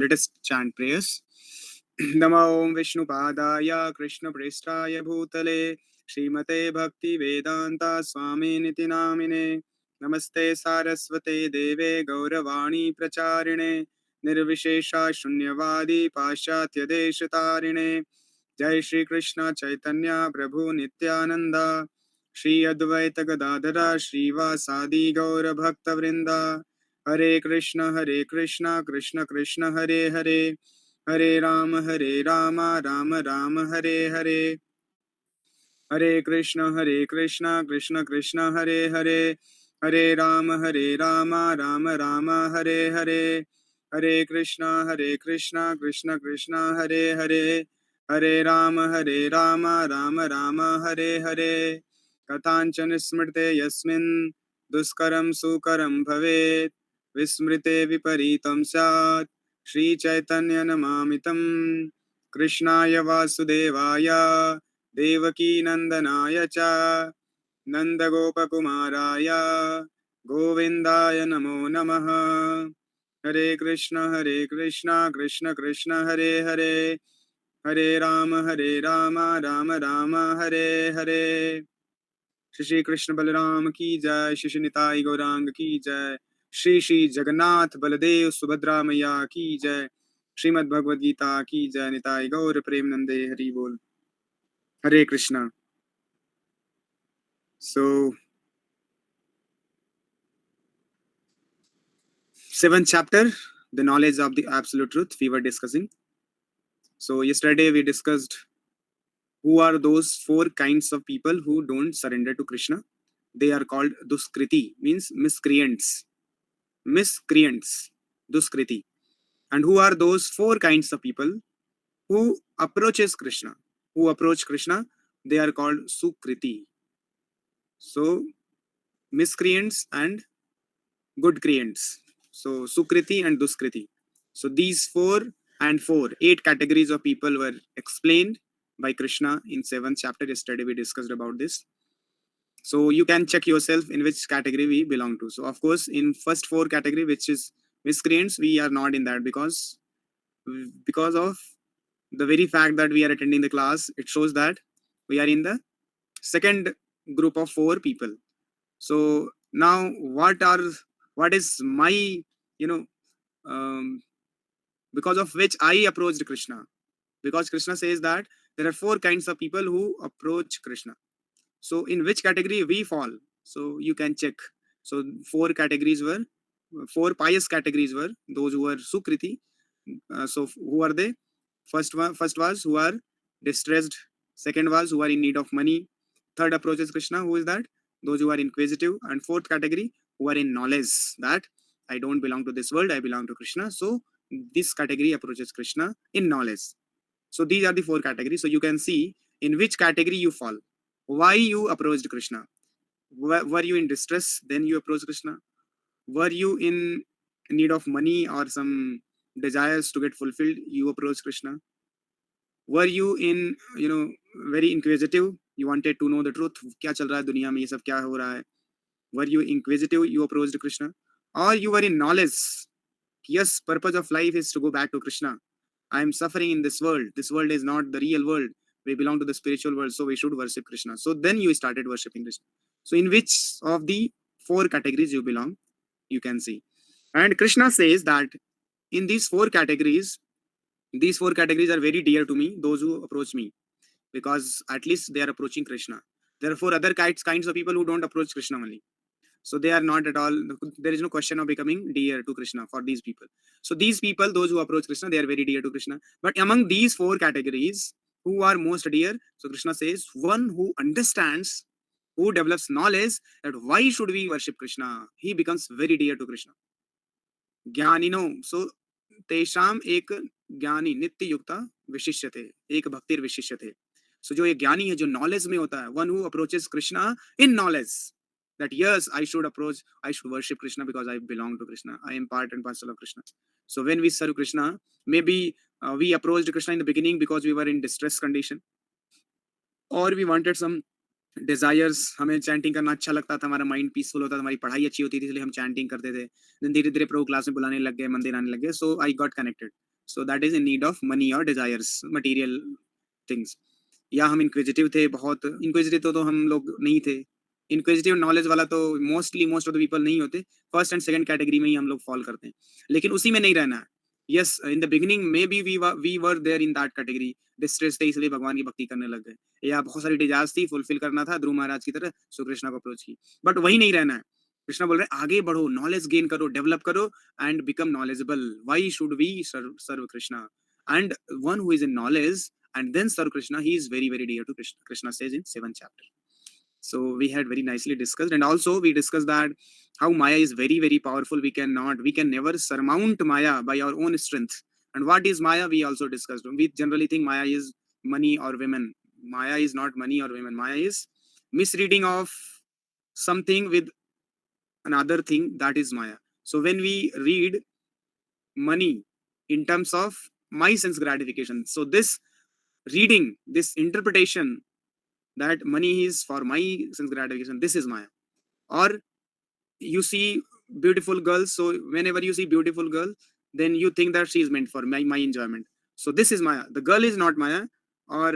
Let us chant prayers. Namo Om Vishnupadaya Krishna Prestaya Bhutale Srimate Bhakti Vedanta Swami Niti Namine Namaste Saraswate Deve Gauravani Pracharine Nirvishesha Shunyavadi Pashatya Deshatarine Jai Shri Krishna Chaitanya Prabhu Nityananda Shri Advaita Gadadara Shri Vasadi Gaura Bhakta Vrinda Hare Krishna Krishna Krishna Hare Hare Hare Rama Rama Hare Hare Hare Krishna Krishna Krishna Hare Hare Hare Rama Rama Hare Hare Hare Krishna Krishna Krishna Hare Hare Hare Rama Rama Hare Hare Katanchana Smrte Yasmin Duskaram Sukaram Bhavet Vismrite Viparitam Sat Shri Chaitanya Namamitam Krishnaya Vasudevaya Devaki नंदनाय च नंदगोपकुमाराय गोविंदाय नमो नमः हरे कृष्ण कृष्ण कृष्ण हरे हरे हरे राम राम राम हरे हरे श्री कृष्ण बलराम की जय श्री निताई गौरांग की जय श्री श्री जगन्नाथ बलदेव सुभद्रा मैया की जय श्रीमद् भगवद गीता की जय निताई गौर प्रेम नंदे हरि बोल हरे Krishna So, seventh chapter, the knowledge of the absolute truth, we were discussing. So, yesterday we discussed who are those four kinds of people who don't surrender to Krishna. They are called Duskriti, means miscreants. Miscreants, Duskriti. And who are those four kinds of people who approaches Krishna? Who approach Krishna? They are called Sukriti. So, miscreants and good creants. So Sukriti and Duskriti. So these four and four, 8 categories of people were explained by Krishna in 7th chapter. Yesterday we discussed about this. So you can check yourself in which category we belong to. So of course, in first 4 category, which is miscreants, we are not in that because of the very fact that we are attending the class. It shows that we are in the second group of 4 people. So now what is my, you know, because of which I approached Krishna? Because Krishna says that there are 4 kinds of people who approach Krishna. So in which category we fall? So you can check. So 4 categories were, 4 pious categories were those who were Sukriti. So who are they? First was who are distressed. Second was who are in need of money. Third approaches Krishna. Who is that? Those who are inquisitive. And fourth category, who are in knowledge that I don't belong to this world, I belong to Krishna. So this category approaches Krishna in knowledge. So these are the 4 categories. So you can see in which category you fall. Why you approached Krishna? Were you in distress? Then you approach Krishna. Were you in need of money or some desires to get fulfilled? You approach Krishna. Were you in, very inquisitive? You wanted to know the truth. क्या चल रहा है दुनिया में, ये सब क्या हो रहा है? Were you inquisitive? You approached Krishna. Or you were in knowledge. Yes, purpose of life is to go back to Krishna. I am suffering in this world. This world is not the real world. We belong to the spiritual world, so we should worship Krishna. So then you started worshipping Krishna. So in which of the 4 categories you belong, you can see. And Krishna says that in these 4 categories are very dear to me, those who approach me, because at least they are approaching Krishna. There are 4 other kinds of people who don't approach Krishna only. So they are not at all, there is no question of becoming dear to Krishna for these people. So these people, those who approach Krishna, they are very dear to Krishna. But among these 4 categories, who are most dear? So Krishna says, one who understands, who develops knowledge that why should we worship Krishna, he becomes very dear to Krishna. Jnanino. So तेषाम एक ज्ञानी नित्य युक्ता विशिष्यते, एक भक्तिर विशिष्यते. So जो ये ज्ञानी है, जो knowledge में होता है, one who approaches Krishna in knowledge, that yes, I should worship Krishna because I belong to Krishna, I am part and parcel of Krishna. So when we serve Krishna, maybe we approached Krishna in the beginning because we were in distress condition, or we wanted some desires. हमें chanting करना अच्छा लगता था, हमारा mind peaceful होता था, हमारी पढ़ाई अच्छी होती थी, इसलिए हम चैंटिंग करते थे. देन धीरे धीरे प्रभु क्लास में बुलाने लग गए, मंदिर आने लग गए. So I got connected. So that is in need of money or desires, material things. या हम इंक्विजिटिव थे, बहुत इंक्विजिटिव तो हम लोग नहीं थे। इंक्विजिटिव नॉलेज वाला तो मोस्ट ऑफ द पीपल नहीं होते। फर्स्ट एंड सेकंड कैटेगरी में ही हम लोग फॉल करते हैं, लेकिन उसी में नहीं रहना है। Yes, in the beginning may be we were there in that category, distress थे इसलिए भगवान की भक्ति करने लग गए, या बहुत सारी डिजायर्स थी फुलफिल करना था ध्रुव महाराज की तरह, सो कृष्णा को अप्रोच की। बट वही नहीं रहना है। कृष्णा बोल रहे हैं आगे बढ़ो, नॉलेज गेन करो, डेवलप करो and become knowledgeable. Why should we serve Krishna? And one who is in knowledge and then serve Krishna, he is very, very dear to Krishna. Krishna says in 7th chapter. So we had very nicely discussed, and also we discussed that how Maya is very, very powerful. We can never surmount Maya by our own strength. And what is Maya? We also discussed. We generally think Maya is money or women. Maya is not money or women. Maya is misreading of something with another thing. That is Maya. So when we read money in terms of my sense gratification, so this reading, this interpretation that money is for my sense gratification, this is Maya. Or you see beautiful girls, so whenever you see beautiful girl, then you think that she is meant for my enjoyment. So this is Maya. The girl is not Maya, or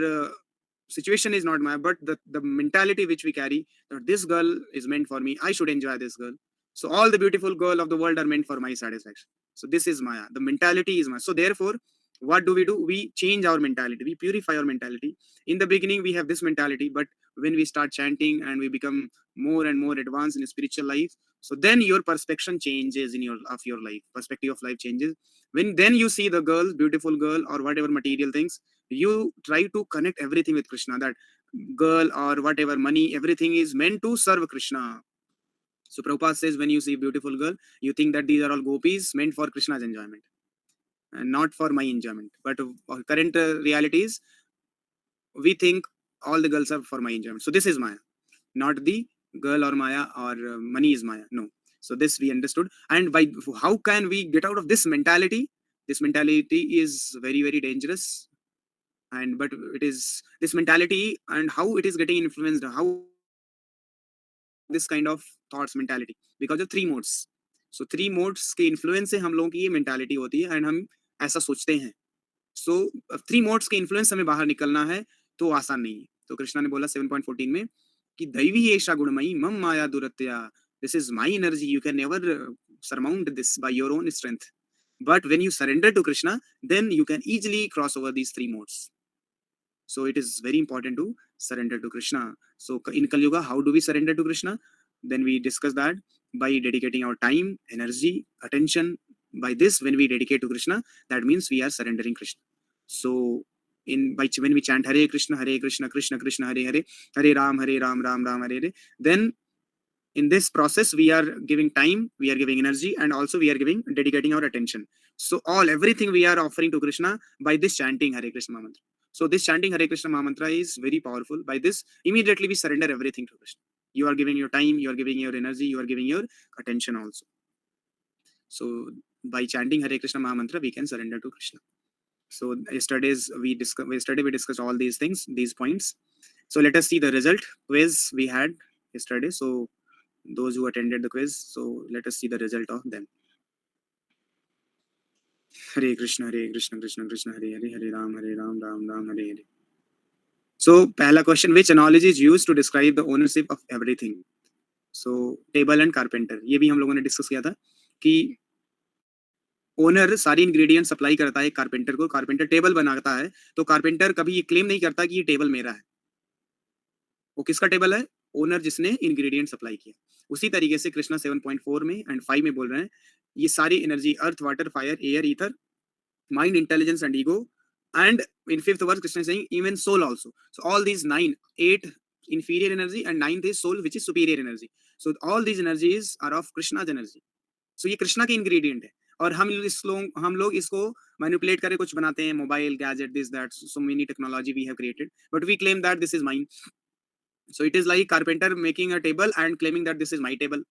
situation is not Maya, but the mentality which we carry, that this girl is meant for me, I should enjoy this girl. So all the beautiful girl of the world are meant for my satisfaction. So this is Maya. The mentality is Maya. So therefore, what do? We change our mentality, we purify our mentality. In the beginning we have this mentality, but when we start chanting and we become more and more advanced in spiritual life, so then your perception changes in your of your life, perspective of life changes. When then you see the girl, beautiful girl, or whatever material things, you try to connect everything with Krishna, that girl or whatever money, everything is meant to serve Krishna. So Prabhupada says, when you see beautiful girl, you think that these are all gopis meant for Krishna's enjoyment and not for my enjoyment. But current reality is, we think all the girls are for my enjoyment. So this is Maya, not the girl or Maya or money is Maya. No. So this we understood. And by how can we get out of this mentality? This mentality is very, very dangerous. And but it is this mentality and how it is getting influenced, how this kind of thoughts mentality, because of three modes. So three modes के influence से हम लोगों की ये mentality होती है and हम ऐसा सोचते हैं. सो थ्री मोड्स के इन्फ्लुएंस हमें बाहर निकलना है, तो आसान नहीं है. तो कृष्णा ने बोला 7.14 में कि दैवी एषा गुणमयी मम माया दुरत्या, this is my energy, you can never surmount this by your own strength, but when you surrender to Krishna, then you can easily cross over these three modes. So it is very important to surrender to Krishna. So in Kali Yuga, how do we surrender to Krishna? Then we discuss that by dedicating our time, energy, attention. By this, when we dedicate to Krishna, that means we are surrendering Krishna. So when we chant Hare Krishna, Krishna Krishna, Hare Ram, Ram Ram, Hare, then in this process we are giving time, we are giving energy, and also we are dedicating our attention. So everything we are offering to Krishna by this chanting Hare Krishna mantra. So this chanting Hare Krishna mantra is very powerful. By this, immediately we surrender everything to Krishna. You are giving your time, you are giving your energy, you are giving your attention also. So by chanting Hare Krishna mantra, we can surrender to Krishna. So yesterday we discussed all these things, these points. So let us see the result quiz we had yesterday. So those who attended the quiz, so let us see the result of them. Hare Krishna Krishna Krishna, Hare Hare, Hare Ram Ram Ram, Hare Hare. So pehla question, which analogy is used to describe the ownership of everything? So table and carpenter, ये भी हम लोगों ने discuss किया था कि owner सारी ingredient supply करता है कारपेंटर को, कारपेंटर टेबल बनाता है, तो कारपेंटर कभी ये क्लेम नहीं करता कि ये टेबल मेरा है. वो किसका टेबल है? ओनर जिसने इंग्रेडिएंट सप्लाई किया. उसी तरीके से कृष्णा 7.4 में एंड 5 में बोल रहे हैं, ये सारी energy earth, water, fire, air, ether, mind, intelligence and ego, and in fifth verse Krishna is saying even soul also. So all these 8 inferior energy and 9th is soul, which is superior energy. So all these energies are of Krishna's energy. So ये कृष्णा के ingredient है, और हम लोग इसको manipulate करके कुछ बनाते हैं, mobile, gadget, this that, so many technology we have created, but we claim that this is mine. So it is like carpenter making a table and claiming that this is my table.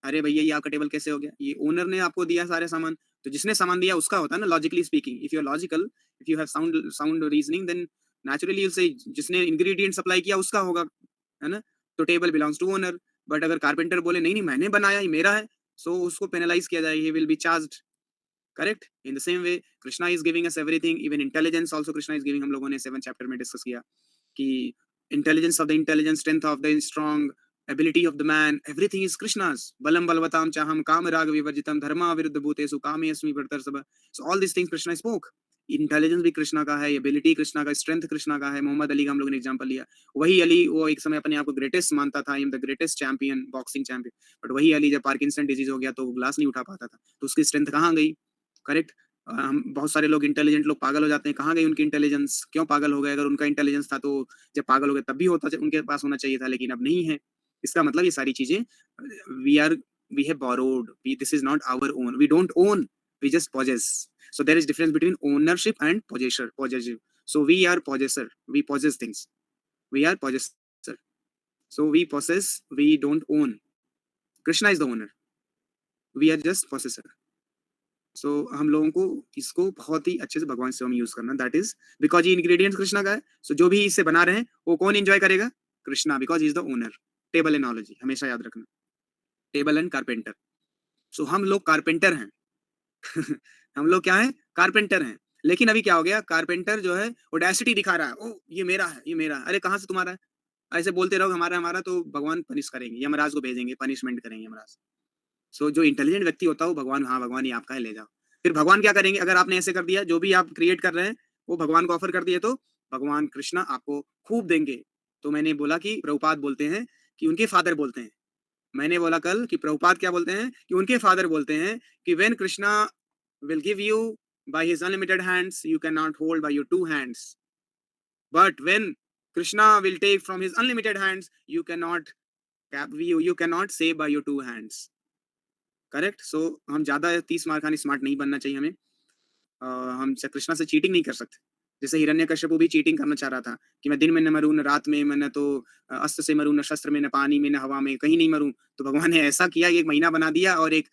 अरे भैया ये आपका table कैसे हो गया? ये owner ने आपको दिया सारे सामान, तो जिसने सामान दिया उसका होता है ना, logically speaking. If you are logical, if you have sound reasoning, then naturally you say जिसने इंग्रेडिएंट सप्लाई किया उसका होगा, है ना. तो table belongs to owner. But अगर कारपेंटर बोले नहीं नहीं मैंने बनाया, ये मेरा है, सो उसको पेनलाइज किया जाए, he will be charged. Correct? In the same way Krishna is giving us everything, even intelligence also Krishna is giving. हम लोगों ने 7 चैप्टर में डिस्कस किया कि intelligence of the intelligent, strength of the strong, ability of the man, everything is Krishna's. Balam balvatam chaham kam rag vivarjitam dharma viruddha bhutesu kame asmi pratarsa. So all these things Krishna spoke. Intelligence भी कृष्णा का है, ability Krishna का, strength Krishna का है। मोहम्मद अली का हम लोगों ने एग्जांपल लिया। वही अली वो एक समय अपने आप को ग्रेटेस्ट मानता था, I am the greatest champion, boxing champion. But वही अली जब पार्किंसन डिजीज हो गया तो वो ग्लास नहीं उठा पाता था, तो उसकी स्ट्रेंथ कहाँ गई? करेक्ट? हम बहुत सारे लोग इंटेलिजेंट लोग पागल हो जाते हैं, कहाँ गई उनकी इंटेलिजेंस? क्यों पागल हो गए? अगर उनका इंटेलिजेंस था तो जब पागल हो गए तब भी होता, उनके पास होना चाहिए था, लेकिन अब नहीं है। इसका मतलब ये सारी चीजें we are we have borrowed, this is not our own, we don't own, we just possess. So there is difference between ownership and possessive. So we are possessor, we possess things, we are possessor. So we possess, we don't own. Krishna is the owner, we are just possessor. So हम लोगों को इसको बहुत ही अच्छे से भगवान से हम यूज करना, दैट इज बिकॉज ये इंग्रेडिएंट्स कृष्णा का है। सो जो भी इससे बना रहे हैं वो कौन एंजॉय करेगा? Krishna, because is the owner. Table analogy हमेशा याद रखना, टेबल एंड कारपेंटर। सो हम लोग कारपेंटर हैं। हम लोग क्या है? कारपेंटर हैं। लेकिन अभी क्या हो गया? कारपेंटर जो है ऑडेसिटी दिखा रहा है, ओ ये मेरा है, ये मेरा है। अरे कहाँ से तुम्हारा है? ऐसे बोलते रहो हमारा हमारा, तो भगवान पनिश करेंगे, यमराज को भेजेंगे, पनिशमेंट करेंगे यमराज। सो जो इंटेलिजेंट व्यक्ति होता है वो भगवान, हाँ भगवान ये आपका है, ले जाओ। फिर भगवान क्या करेंगे? अगर आपने ऐसे कर दिया, जो भी आप क्रिएट कर रहे हैं वो भगवान को ऑफर कर दिए, तो भगवान कृष्णा आपको खूब देंगे। तो मैंने बोला कि प्रभुपाद बोलते हैं कि उनके फादर बोलते हैं, मैंने बोला कल कि प्रभुपाद क्या बोलते हैं कि उनके फादर बोलते हैं कि when Krishna will give you by his unlimited hands, you cannot hold by your two hands. But when Krishna will take from his unlimited hands, you cannot you cannot save by your two hands. Correct? So हम ज्यादा 30 मार खानी smart नहीं बनना चाहिए हमें। हम कृष्णा से चीटिंग नहीं कर सकते। जैसे हिरण्यकश्यप भी चीटिंग करना चाह रहा था कि मैं दिन में न मरूं, न रात में, मैं न तो अस्त्र से मरूं, न शस्त्र में, न पानी में, न हवा में, कहीं नहीं मरूं। तो भगवान ने ऐसा किया, एक महीना बना दिया और एक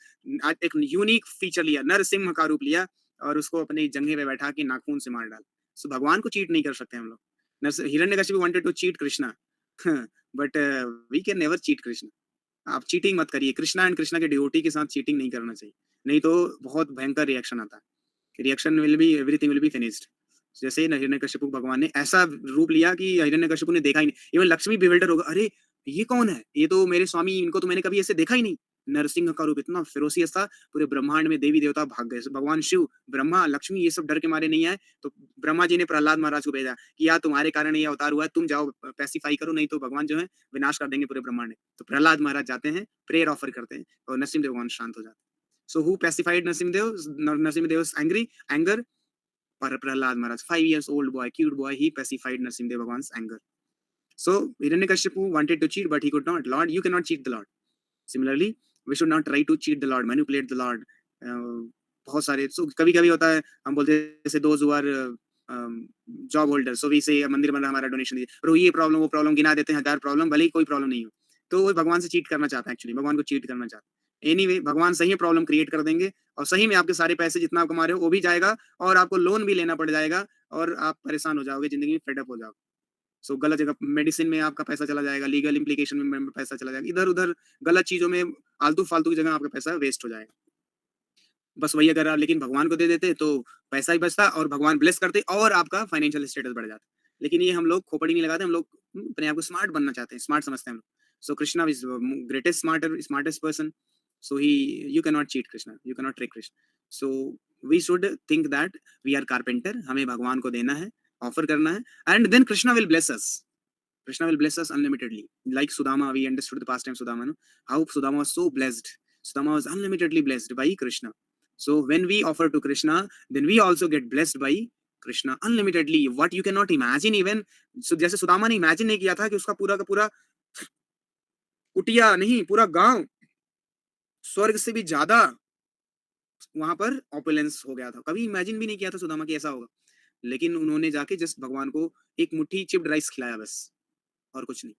एक यूनिक फीचर लिया, नरसिंह का रूप लिया और उसको अपने जंघे पे बैठा के नाखून से मार डाला। सो भगवान को चीट नहीं कर सकते हम लोग। Hiranyakashipu wanted to cheat Krishna, but we can never cheat Krishna. आप चीटिंग मत करिए, कृष्णा एंड कृष्णा के डिवोटी के साथ चीटिंग नहीं करना चाहिए, नहीं तो बहुत भयंकर रिएक्शन आता है। Reaction will be, everything will be finished. जैसे हिरण्यकशिपु भगवान ने ऐसा रूप लिया कि हिरण्यकशिपु ने देखा ही नहीं। इवन लक्ष्मी बिविल्डर होगा, अरे ये कौन है? ये तो मेरे स्वामी, इनको तो मैंने कभी ऐसे देखा ही नहीं। नरसिंह का रूप इतना फेरोसियस था, पूरे ब्रह्मांड में देवी देवता भाग गए। भगवान शिव, ब्रह्मा, लक्ष्मी ये सब डर के मारे नहीं आए। तो ब्रह्मा जी ने प्रहलाद महाराज को भेजा कि यार तुम्हारे कारण ये अवतार हुआ है, तुम जाओ पैसिफाई करो, नहीं तो भगवान जो है विनाश कर देंगे पूरे ब्रह्मांड में। तो प्रहलाद महाराज जाते हैं, प्रेयर ऑफर करते हैं और नरसिंह भगवान शांत हो जाते हैं। So who pacified Narasimha Dev angry anger? Prahlad Maharaj, 5 years old boy, cute boy, he pacified Narasimha Bhagwan's anger. So Hiranyakashipu wanted to cheat, but he could not. Lord, you cannot cheat the Lord. Similarly, we should not try to cheat the Lord, manipulate the Lord. बहुत सारे, so कभी कभी होता है, हम बोलते हैं जैसे those who are job holder, so we say मंदिर बन रहा, हमारा डोनेशन दीजिए, और ये प्रॉब्लम वो प्रॉब्लम गिना देते हैं, 1000 प्रॉब्लम, भले ही कोई प्रॉब्लम नहीं हो। तो वो भगवान से चीट करना चाहता है, एक्चुअली भगवान को चीट करना चाहता है। एनीवे भगवान सही प्रॉब्लम क्रिएट कर देंगे और सही में आपके सारे पैसे जितना आप कमा रहे हो वो भी जाएगा और आपको लोन भी लेना पड़ जाएगा और आप परेशान हो जाओगे, जिंदगी में फेड अप हो जाओगे। सो गलत जगह मेडिसिन में आपका पैसा चला जाएगा, लीगल इम्प्लीकेशन में पैसा चला जाएगा, इधर उधर गलत चीजों में आलतू फालतू की जगह आपका पैसा वेस्ट हो जाएगा। बस वही अगर आप लेकिन भगवान को दे देते तो पैसा ही बचता और भगवान ब्लेस करते और आपका फाइनेंशियल स्टेटस बढ़ जाता। लेकिन ये हम लोग खोपड़ी नहीं लगाते, हम लोग अपने आप को स्मार्ट बनना चाहते हैं, स्मार्ट समझते हैं हम लोग। So Krishna is greatest smartest person. So he, you can not cheat Krishna, you can not trick Krishna. So we should think that we are carpenter, हमें भगवान को देना है, ऑफर करना है, and then Krishna will bless us. Krishna will bless us unlimitedly. Like Sudama, we understood the past time Sudama, no? How Sudama was so blessed. Sudama was unlimitedly blessed by Krishna. So when we offer to Krishna, then we also get blessed by Krishna unlimitedly. What you cannot imagine even. So जैसे सुदामा ने imagine नहीं किया था कि उसका पूरा का पूरा कुटिया नहीं, पूरा गांव स्वर्ग से भी ज्यादा वहां पर ऑपुलेंस हो गया था। कभी इमेजिन भी नहीं किया था सुदामा की ऐसा होगा। लेकिन उन्होंने जाके जस्ट भगवान को एक मुट्ठी चिप्ड राइस खिलाया बस, और कुछ नहीं।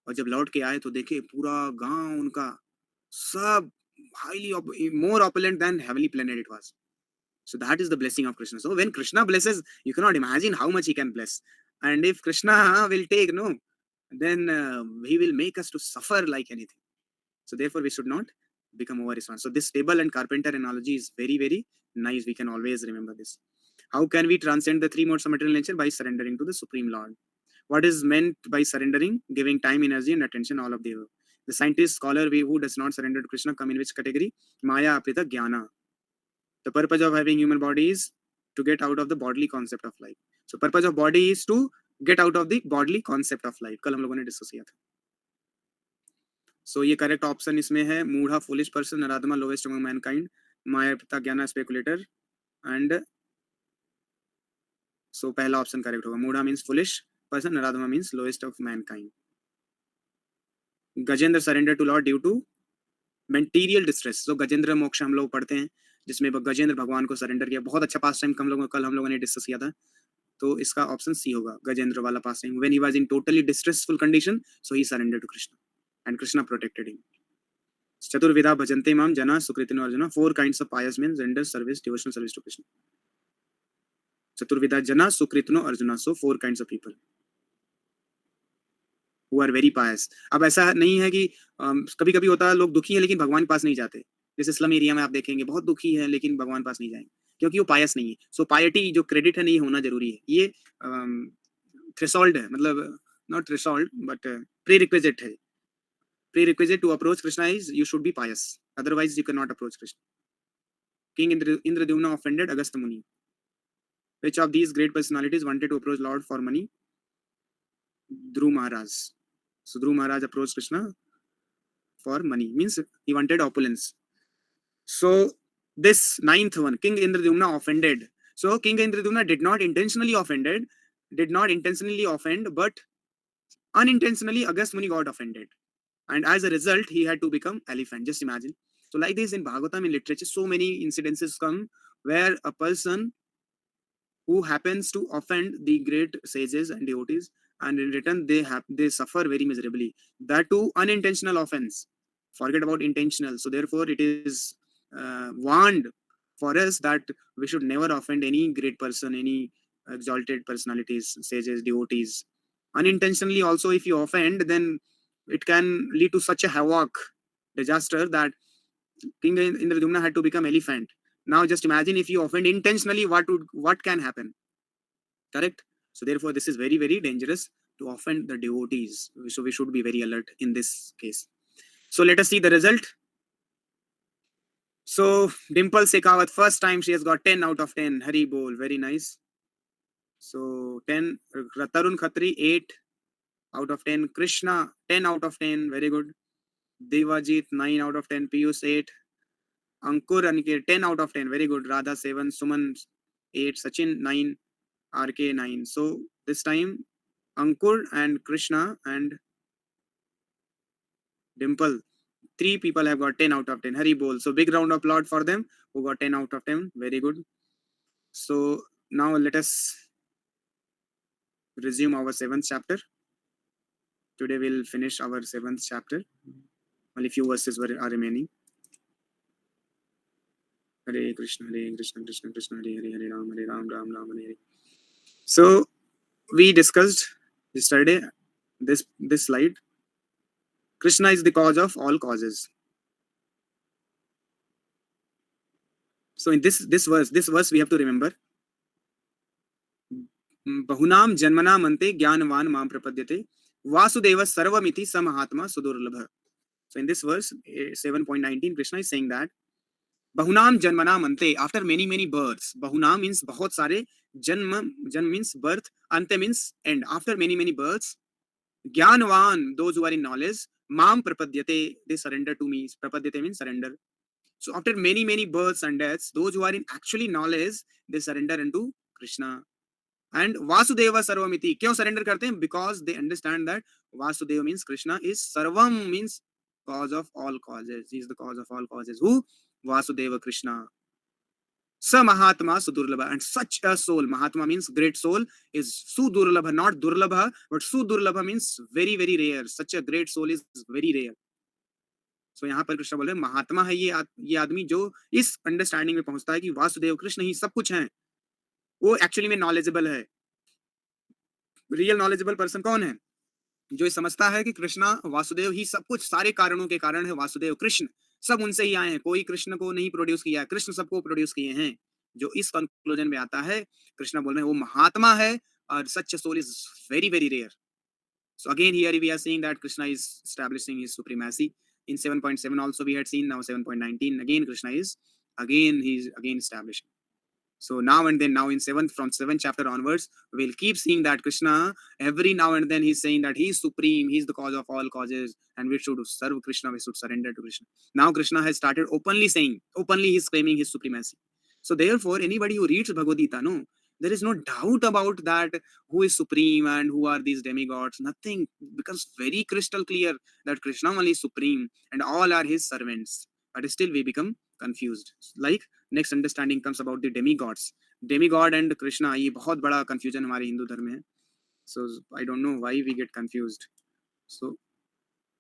और जब लौट के आए तो देखे पूरा गांव उनका सब highly more opulent than heavenly planet it was. So that is the blessing of Krishna. So when Krishna blesses, you cannot imagine how much he can bless. And if Krishna will take, no, then he will make us to suffer like anything. So therefore we should not become over responsive. So this table and carpenter analogy is very, very nice. We can always remember this. How can we transcend the three modes of material nature? By surrendering to the Supreme Lord. What is meant by surrendering? Giving time, energy, and attention, all of the above. The scientist, scholar, who does not surrender to Krishna come in which category? Maya, aprita, jnana. The purpose of having human body is to get out of the bodily concept of life. So purpose of body is to get out of the bodily concept of life. कल हम लोगों ने discuss किया था. So ये correct option इसमें है मूढ़ा फुलिश पर्सन, नराधमा लोवेस्ट अमंग मैनकाइंड, माया पिता ज्ञाना स्पेकुलेटर एंड सो पहला ऑप्शन करेक्ट होगा. मूढ़ा मींस फुलिश पर्सन, नराधमा means lowest of mankind. Gajendra surrender to lord due to material distress. तो गजेंद्र मोक्ष हम लोग पढ़ते हैं जिसमें गजेंद्र भगवान को सरेंडर किया. बहुत अच्छा पास टाइम कल हम लोगों ने डिस्कस किया था. तो इसका ऑप्शन सी होगा, गजेंद्र वाला pastime. When he was in totally distressful condition, so he surrender to Krishna and Krishna protected him. चतुर्विधा भजन्ते माम जना सुकृतिनो Arjuna. Four kinds of pious means render service, devotional service to Krishna. चतुर्विधा जना सुकृतिनो Arjuna. So four kinds of people who are very pious. अब ऐसा नहीं है कि कभी कभी होता है लोग दुखी हैं लेकिन भगवान के पास नहीं जाते. जैसे स्लम एरिया में आप देखेंगे बहुत दुखी है लेकिन भगवान पास नहीं जाएंगे क्योंकि वो पायस नहीं है. सो पायटी जो क्रेडिट है नहीं होना जरूरी है. ये थ्रेशोल्ड है, मतलब not threshold but pre requisite है. Prerequisite to approach Krishna is you should be pious. Otherwise, you cannot approach Krishna. King Indradyumna offended Agastya Muni. Which of these great personalities wanted to approach Lord for money? Dhruv Maharaj. So Dhruv Maharaj approached Krishna for money. Means he wanted opulence. So this ninth one, King Indradyumna offended. So King Indradyumna did not intentionally offend, but unintentionally Agastya Muni got offended. And as a result, he had to become elephant. Just imagine. So like this in Bhagavatam, in literature, so many incidences come where a person who happens to offend the great sages and devotees, and in return they suffer very miserably. That too unintentional offense. Forget about intentional. So therefore it is warned for us that we should never offend any great person, any exalted personalities, sages, devotees. Unintentionally also, if you offend, then it can lead to such a havoc, disaster, that King Indradyumna had to become elephant. Now just imagine if you offend intentionally, what can happen? Correct? So therefore this is very, very dangerous to offend the devotees. So we should be very alert in this case. So let us see the result. So Dimple Sekawat, first time she has got 10 out of 10. Hari Bol, very nice. So 10. Tarun Khatri, 8 out of 10. Krishna, 10 out of 10. Very good. Devajit, 9 out of 10. Piyush, 8. Ankur Aniket, 10 out of 10. Very good. Radha, 7. Suman, 8. Sachin, 9. RK, 9. So this time Ankur and Krishna and Dimple, 3 people have got 10 out of 10. Hari Bol. So big round of applause for them who got 10 out of 10. Very good. So now let us resume our 7th chapter. Today we'll finish our 7th chapter. Only few verses are remaining. Hare Krishna, Krishna Krishna, Hare Ram, Ram Ram, Hare Hare. So we discussed yesterday this slide. Krishna is the cause of all causes. So in this verse we have to remember, Bahunam Janmanam Ante Jnanavan Mam Prapadyate Vasudeva Sarvamiti Samahatma Sudurlabha. So in this verse 7.19, Krishna is saying that Bahunam Janmanam Ante, after many births. Bahunam means bahut sare, Janma means birth, Ante means end. After many births, Jnanavan, those who are in knowledge, Mam Prapadyate, they surrender to me. Prapadyate means surrender. So after many births and deaths, those who are in actually knowledge, they surrender into Krishna. And Vasudeva Sarvamiti. Kyun surrender karte hain? Because they understand that Vasudeva means Krishna is Sarvam, means cause of all causes. He is the cause of all causes. Who? Vasudeva Krishna. Sa Mahatma Sudurlabha. And such a soul, Mahatma means great soul, is Sudurlabha, not Durlabha, but Sudurlabha means very rare. Such a great soul is very rare. So यहाँ पर कृष्ण बोल रहे हैं महात्मा है ये आदमी जो इस अंडरस्टैंडिंग में पहुंचता है कि वासुदेव कृष्ण ही सब कुछ है. वो एक्चुअली में नॉलेजेबल है. रियल नॉलेजेबल पर्सन कौन है? जो समझता है कि कृष्णा वासुदेव ही सब कुछ, सारे कारणों के कारण है वासुदेव कृष्ण. सब उनसे ही आए हैं, कोई कृष्ण को नहीं प्रोड्यूस किया है, कृष्ण सबको प्रोड्यूस किए हैं। जो इस कंक्लूजन में आता है, कृष्णा बोल रहे हैं वो महात्मा है और such soul is very very rare. So again here we are seeing that Krishna is establishing his supremacy. In 7.7 also we had seen, now 7.19 again Krishna is he's again establishing. So now and then, now in seventh, from seventh chapter onwards, we'll keep seeing that Krishna every now and then he's saying that he's supreme, he's the cause of all causes, and we should serve Krishna, we should surrender to Krishna. Now Krishna has started openly saying, openly he's claiming his supremacy. So therefore, anybody who reads Bhagavad Gita, no, there is no doubt about that who is supreme and who are these demigods. Nothing becomes very crystal clear that Krishna only is supreme and all are his servants. But still we become confused. Like next understanding comes about the demigods. Demigod and Krishna, ये बहुत बड़ा confusion हमारे हिंदू धर्म में है. So I don't know why we get confused. So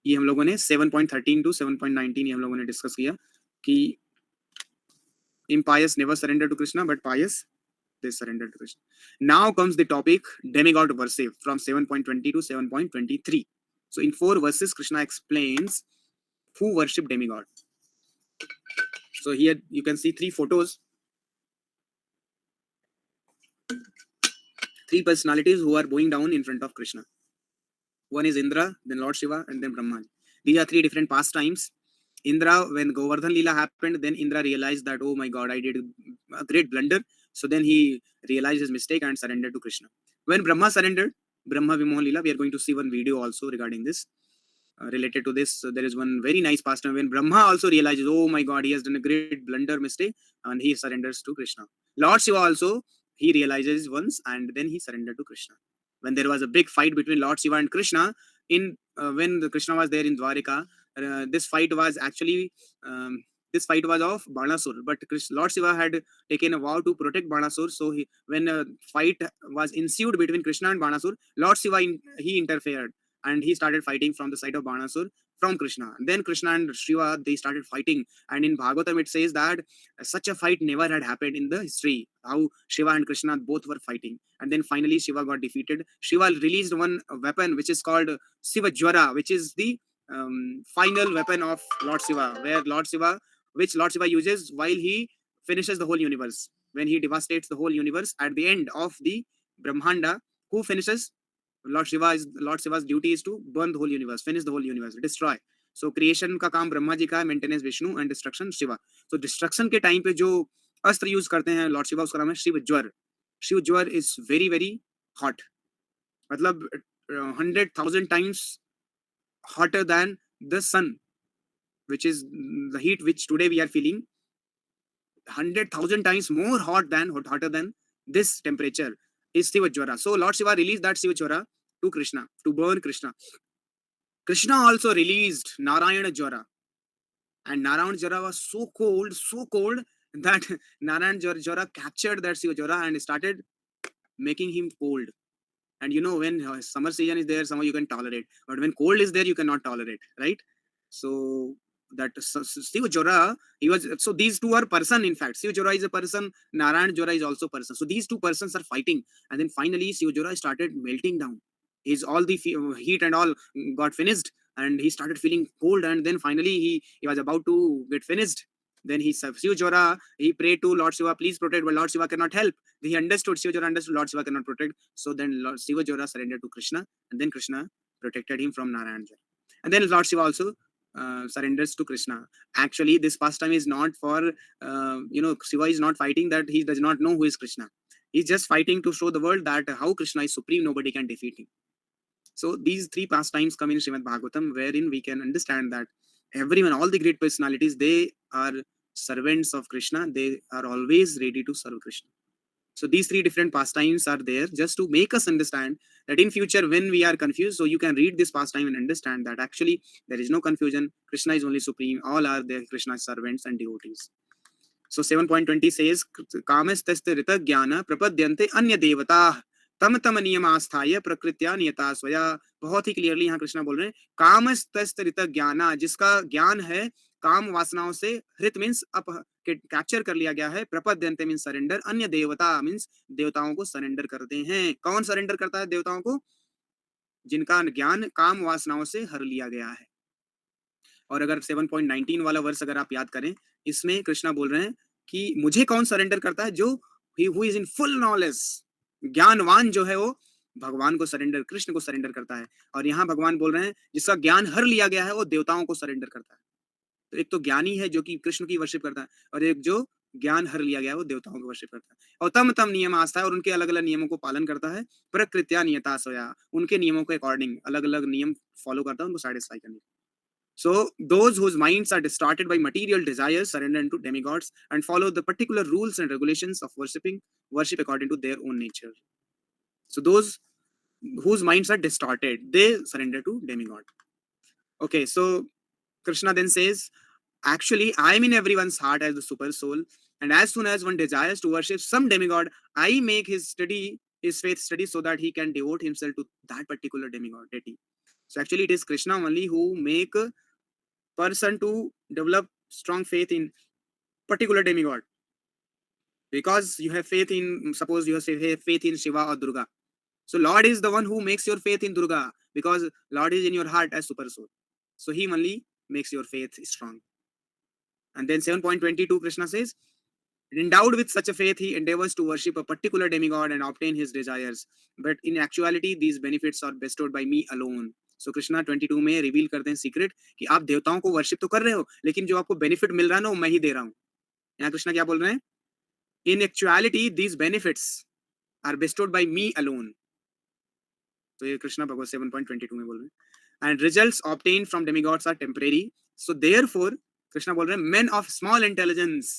ये हम लोगों ने 7.13 to 7.19 ये हम लोगों ने discuss किया कि impious never surrender to Krishna, but pious they surrender to Krishna. Now comes the topic demigod worship from 7.20 to 7.23. So in 4 verses, Krishna explains who worship demigod. So here you can see 3 photos, 3 personalities who are bowing down in front of Krishna. One is Indra, then Lord Shiva, and then Brahma. These are 3 different pastimes. Indra, when Govardhan Leela happened, then Indra realized that, oh my God, I did a great blunder. So then he realized his mistake and surrendered to Krishna. When Brahma surrendered, Brahma Vimohan Leela, we are going to see one video also regarding this. Related to this, there is one very nice pastime when Brahma also realizes, oh my God, he has done a great blunder mistake, and he surrenders to Krishna. Lord Shiva also, he realizes once and then he surrendered to Krishna. When there was a big fight between Lord Shiva and Krishna, in when the Krishna was there in Dwarika, this fight was actually this fight was of Banasur, but Lord Shiva had taken a vow to protect Banasur. So when a fight was ensued between Krishna and Banasur, Lord Shiva he interfered and he started fighting from the side of Banasur from Krishna. And then Krishna and Shiva they started fighting, and in Bhagavatam it says that such a fight never had happened in the history. How Shiva and Krishna both were fighting, and then finally Shiva got defeated. Shiva released one weapon which is called Shiva Jwara, which is the final weapon of Lord Shiva, where which Lord Shiva uses while he finishes the whole universe. When he devastates the whole universe at the end of the Brahmanda, who finishes? Lord Shiva's duty is to burn the whole universe, finish the whole universe, destroy. So creation का काम ब्रह्मा जी का है, maintenance Vishnu and destruction Shiva. So destruction के time पे जो अस्त्र use करते हैं लॉर्ड शिवा, उसका नाम है शिव ज्वर. शिव ज्वर इज वेरी वेरी हॉट, मतलब 100,000 times hotter than the sun, which is the heat which today we are feeling. 100,000 times more hotter than this temperature is Shiva Jwara. So Lord Shiva released that Shiva Jwara to Krishna to burn Krishna. Krishna also released Narayana Jwara, and Narayana Jwara was so cold that Narayana Jwara captured that Shiva Jwara and started making him cold. And you know, when summer season is there, summer you can tolerate, but when cold is there, you cannot tolerate, right? So that Shiva Jwara, he was, so these two are person. In fact, Shiva Jwara is a person, Narayana Jwara is also person. So these two persons are fighting, and then finally Shiva Jwara started melting down. His all the heat and all got finished, and he started feeling cold, and then finally he was about to get finished. Then Shiva Jwara, he prayed to Lord Shiva, please protect, but Lord Shiva cannot help. He understood, Shiva Jwara understood Lord Shiva cannot protect. So then Lord Shiva Jwara surrendered to Krishna, and then Krishna protected him from Narayana Jwara. And then Lord Shiva also surrenders to Krishna. Actually, this pastime is not for, Shiva is not fighting that he does not know who is Krishna. He's just fighting to show the world that how Krishna is supreme, nobody can defeat him. So these 3 pastimes come in Srimad Bhagavatam, wherein we can understand that everyone, all the great personalities, they are servants of Krishna. They are always ready to serve Krishna. So these 3 different pastimes are there just to make us understand that in future when we are confused, so you can read this pastime and understand that actually there is no confusion. Krishna is only supreme. All are there Krishna's servants and devotees. So 7.20 says, Kamastasta rita jnana prapadyante anya devata तम तम नियम आस्थाय प्रकृत्या नियता स्वया. बहुत ही clearly यहाँ कृष्णा बोल रहे हैं, कामस्तरित ज्ञाना, जिसका ज्ञान है काम वासनाओं से, हृत मीन्स अप कैप्चर कर लिया गया है, प्रपद्यन्ते मीन्स सरेंडर, अन्य देवता मीन्स देवताओं को सरेंडर करते हैं. कौन सरेंडर करता है देवताओं को? जिनका ज्ञान काम वासनाओं से हर लिया गया है. और अगर 7.19 वाला वर्स अगर आप याद करें, इसमें कृष्णा बोल रहे हैं कि मुझे कौन सरेंडर करता है, जो who is in full knowledge, ज्ञानवान जो है वो भगवान को सरेंडर, कृष्ण को सरेंडर करता है। और यहाँ भगवान बोल रहे हैं जिसका ज्ञान हर लिया गया है वो देवताओं को सरेंडर करता है। तो एक तो ज्ञानी है जो कि कृष्ण की वर्शिप करता है, और एक जो ज्ञान हर लिया गया है वो देवताओं की वर्शिप करता है। और तम तम नियम आस्था है, और उनके अलग अलग नियमों को पालन करता है। प्रकृत्या नियता सोया, उनके नियमों के अकॉर्डिंग अलग अलग नियम फॉलो करता है उनको सेटिस्फाई करने। So those whose minds are distorted by material desires surrender into demigods and follow the particular rules and regulations of worship according to their own nature. So those whose minds are distorted, they surrender to demigod. Okay, so Krishna then says, actually I am in everyone's heart as the super soul, and as soon as one desires to worship some demigod, I make his faith steady so that he can devote himself to that particular demigod deity. So actually it is Krishna only who make person to develop strong faith in particular demigod, because you have faith in, suppose you have faith in Shiva or Durga. So Lord is the one who makes your faith in Durga, because Lord is in your heart as super soul. So he only makes your faith strong. And then 7.22 Krishna says, endowed with such a faith, he endeavors to worship a particular demigod and obtain his desires. But in actuality, these benefits are bestowed by me alone. So Krishna 22 में reveal करते हैं secret कि आप देवताओं को worship तो कर रहे हो, लेकिन जो आपको बेनिफिट मिल रहा है ना वो मैं ही दे रहा हूँ। यहाँ कृष्णा क्या बोल रहे हैं? In actuality, these benefits are bestowed by me alone. तो ये कृष्णा भगवत 7.22 में बोल रहे हैं। And results obtained from demigods are temporary. So therefore, Krishna बोल रहे हैं, men of small intelligence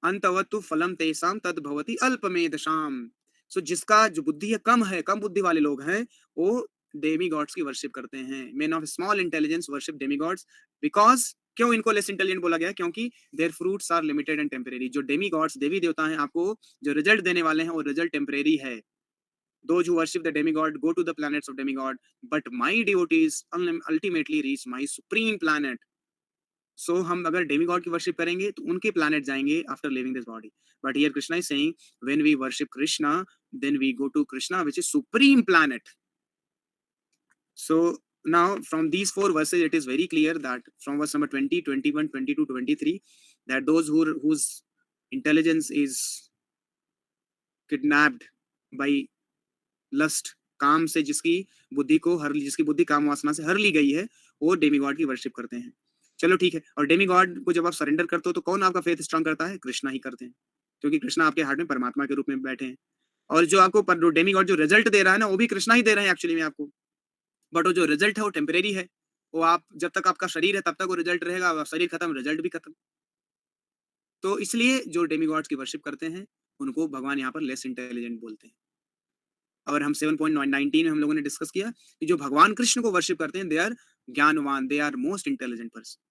अंतवतु फलम तेसाम तद भवति अल्पमेधसाम। सो जिसका जो बुद्धि है, कम बुद्धि वाले लोग हैं, वो डेमी गॉड्स की वर्शिप करते हैं। Men of small intelligence worship demi gods, because क्यों इनको लेस इंटेलिजेंट बोला गया? क्योंकि their fruits are limited and temporary. जो डेमी गॉड्स देवी देवता हैं, आपको जो रिजल्ट देने वाले हैं वो रिजल्ट टेम्परेरी है। Those who worship the demigod go to the planets of demigod, but my devotees ultimately reach my supreme planet. सो हम अगर डेमीगॉड की वर्शिप करेंगे तो उनके प्लैनेट जाएंगे after living this body. But here Krishna is saying, when we worship Krishna, then we go to Krishna which is supreme planet. So now from these four verses it is very clear that from verse number 20, 21, 22, 23, that those whose intelligence is kidnapped by lust, काम से जिसकी बुद्धि को जिसकी बुद्धि काम वासना से हर ली गई है, वो डेमीगॉड की वर्शिप करते हैं। चलो ठीक है, और डेमीगॉड को जब आप सरेंडर करते हो तो कौन आपका फेथ स्ट्रांग करता है? कृष्णा ही करते हैं, क्योंकि कृष्णा आपके हार्ट में परमात्मा के रूप में बैठे हैं। और जो आपको डेमीगॉड जो रिजल्ट दे रहा है ना, वो भी कृष्णा ही दे रहे हैं एक्चुअली में आपको। बट वो जो रिजल्ट है वो टेम्परेरी है। वो आप जब तक आपका शरीर है तब तक वो रिजल्ट रहेगा, शरीर खत्म रिजल्ट भी खत्म। तो इसलिए जो डेमीगॉड्स की वर्शिप करते हैं उनको भगवान यहाँ पर लेस इंटेलिजेंट बोलते हैं। और हम 7.19 में हम लोगों ने डिस्कस किया कि जो भगवान कृष्ण को वर्शिप करते हैं, दे आर ज्ञानवान, they are most intelligent person.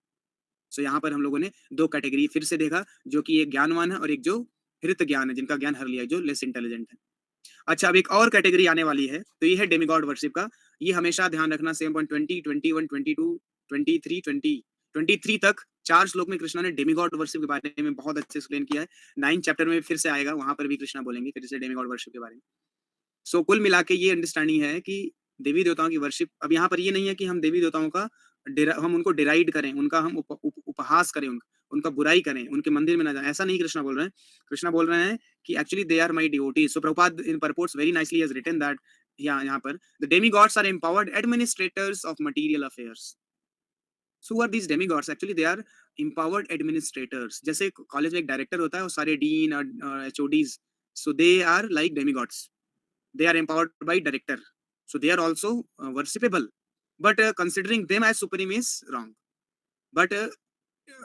So यहाँ पर हम लोगों ने दो कैटेगरी फिर से देखा, जो कि एक ज्ञानवान है और एक जो हृत ज्ञान है, जिनका ज्ञान हर लिया है, जो लेस इंटेलिजेंट है। अच्छा, अब एक और कैटेगरी आने वाली है, तो ये है डेमिगॉड वर्शिप का। ये हमेशा ध्यान रखना, 7.20, 21, 22, 23, 23 तक 4 श्लोक में कृष्णा ने डेमिगॉड वर्शिप के बारे में बहुत अच्छे एक्सप्लेन किया है। 9th चैप्टर में फिर से आएगा, वहां पर भी कृष्णा बोलेंगे फिर से डेमिगॉड वर्शिप के बारे में। सो कुल मिला के ये अंडरस्टैंडिंग है कि देवी देवताओं की वर्शिप, अब यहाँ पर ये नहीं है कि हम देवी देवताओं का हम उनको डिराइड करें, उनका हम उपहास करें, उनका बुराई करें, उनके मंदिर में ना जाए, ऐसा नहीं कृष्णा बोल रहे हैं। कृष्णा बोल रहे हैं कि actually they are my devotees. So Prabhupada in purports very nicely has written that यहाँ पर the demigods are empowered administrators of material affairs. So are these demigods? Actually they are empowered administrators. जैसे कॉलेज में एक director होता है और सारे dean और HODs, so they are like demigods. They are empowered by director, so they are also worshipable, but considering them as supreme is wrong. But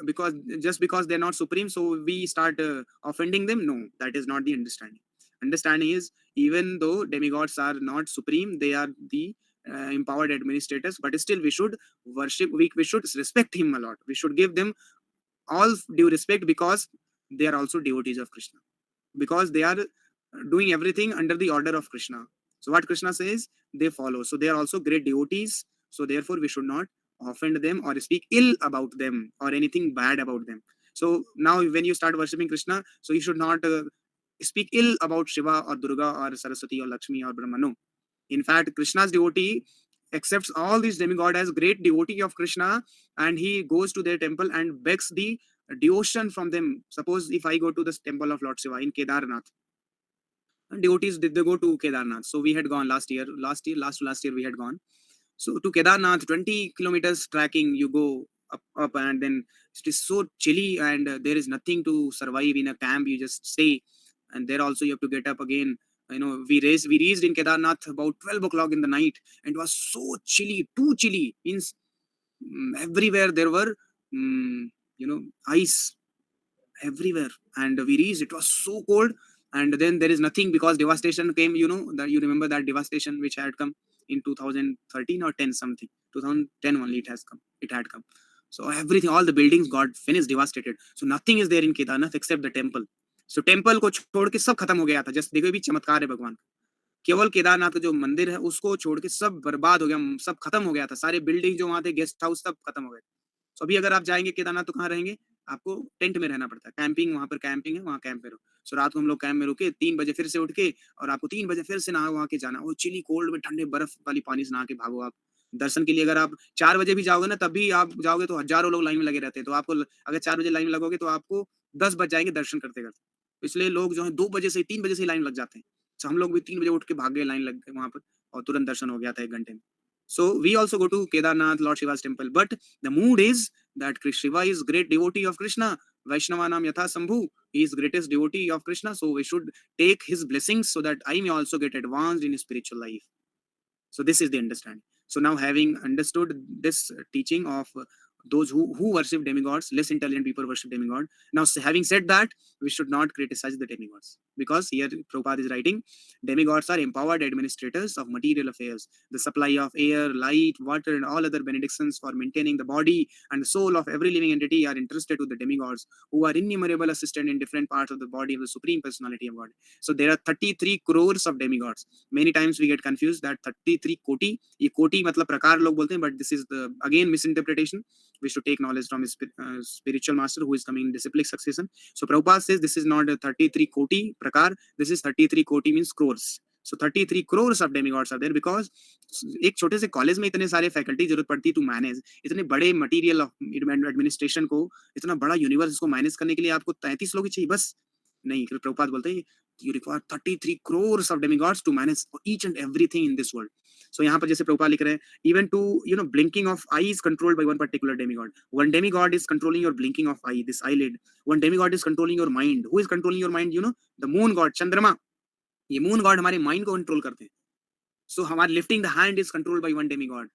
because just because they're not supreme, so we start offending them? No, that is not the understanding is, even though demigods are not supreme, they are the empowered administrators, but still we should worship, we should respect him a lot, we should give them all due respect, because they are also devotees of Krishna, because they are doing everything under the order of Krishna. So what Krishna says, they follow. So they are also great devotees. So therefore, we should not offend them or speak ill about them or anything bad about them. So now, when you start worshipping Krishna, so you should not speak ill about Shiva or Durga or Saraswati or Lakshmi or Brahma. No. In fact, Krishna's devotee accepts all these demigod as great devotee of Krishna, and he goes to their temple and begs the devotion from them. Suppose if I go to the temple of Lord Shiva in Kedarnath, and devotees did they go to Kedarnath? So we had gone last year we had gone. So to Kedarnath, 20 kilometers trekking, you go up, and then it is so chilly, and there is nothing to survive in a camp. You just stay, and there also you have to get up again. We reached in Kedarnath about 12 o'clock in the night, and it was so chilly, too chilly. Means everywhere there were, mm, ice everywhere, and we reached. It was so cold, and then there is nothing because devastation came. That you remember that devastation which had come in 2013 or 10 something. 2010 only it had come. So everything, all the buildings got finished, devastated. So nothing is there in Kedarnath except the temple. So temple को छोड़ के सब खत्म हो गया था. Just देखो भी चमत्कार है भगवान. केवल केदारनाथ का जो मंदिर है उसको छोड़ के सब बर्बाद हो गया, सब खत्म हो गया था. सारे बिल्डिंग जो वहां थे, गेस्ट हाउस, सब खत्म हो गए. तो अभी अगर आप जाएंगे केदारनाथ तो कहाँ रहेंगे? आपको टेंट में रहना पड़ता है. कैंपिंग, वहां पर कैंपिंग है, वहां कैंप में रहो. सो रात को हम लोग कैंप में रुके, 3 बजे फिर से उठ के, और आपको 3 बजे फिर से नहा वहा के जाना. वो चिली कोल्ड में ठंडे बर्फ वाली पानी से नहा के भागो आप दर्शन के लिए. अगर आप 4 बजे भी जाओगे ना, तब भी आप जाओगे तो हजारों लोग लाइन में लगे रहते हैं. तो आपको अगर 4 बजे लाइन में लगोगे तो आपको 10 बज जाएंगे दर्शन करते करते. इसलिए लोग जो है 2 बजे से 3 बजे से लाइन लग जाते हैं. तो हम लोग भी 3 बजे उठ के भाग गए, लाइन लग गए वहां पर, और तुरंत दर्शन हो गया था 1 घंटे में. So we also go to Kedarnath, Lord Shiva's temple, but the mood is that Shiva is great devotee of Krishna. Vaishnavanam yatha Sambhu. He is greatest devotee of Krishna. So we should take his blessings so that I may also get advanced in spiritual life. So this is the understanding. So now having understood this teaching of those who worship demigods, less intelligent people worship demigod. Now having said that, we should not criticize the demigods, because here Prabhupada is writing, demigods are empowered administrators of material affairs. The supply of air, light, water, and all other benedictions for maintaining the body and the soul of every living entity are entrusted to the demigods, who are innumerable assistant in different parts of the body of the Supreme Personality of God. So there are 33 crores of demigods. Many times we get confused that 33 koti, ये koti मतलब प्रकार लोग बोलते हैं, but this is the again misinterpretation. We should take knowledge from his spiritual master who is coming in disciplic succession. So Prabhupada says this is not a 33 koti prakar, this is 33 koti means crores. So 33 crores of demigods are there, because एक छोटे से college में इतने सारे faculty जरूरत पड़ती to manage इतने बड़े मटेरियल ऑफ एडमिनिस्ट्रेशन को, इतना बड़ा यूनिवर्स को मैनेज करने के लिए आपको 33 लोग ही चाहिए बस? नहीं, प्रभुपाद बोलते हैं you require 33 crores of demigods to manage each and everything in this world. So यहाँ पर जैसे प्रभुपाद लिख रहे हैं, even to blinking of eye is controlled by one particular demigod. One demigod is controlling your blinking of eye, this eyelid. One demigod is controlling your mind. Who is controlling your mind? The moon god, Chandrama. ये moon god हमारे mind को control करते हैं. So हमारे lifting the hand is controlled by one demigod.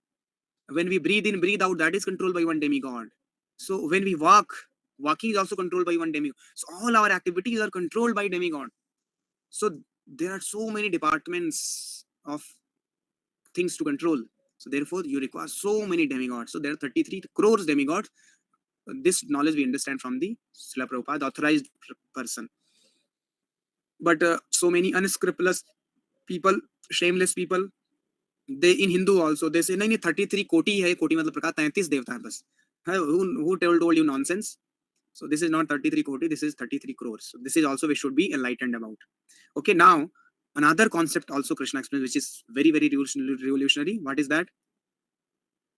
When we breathe in, breathe out, that is controlled by one demigod. So when we walking is also controlled by one demigod. So all our activities are controlled by demigod. So there are so many departments of things to control. So therefore you require so many demigods. So there are 33 crores demigods. This knowledge we understand from the Srila Prabhupada, authorized person. But so many unscrupulous people, shameless people, they in Hindu also they say नहीं 33 कोटि है. कोटि मतलब प्रकार 33 देवता है बस. Who told you nonsense? So this is not 33 koti, this is 33 crores. So this is also we should be enlightened about. Okay, now another concept also Krishna explains, which is very very revolutionary. What is that?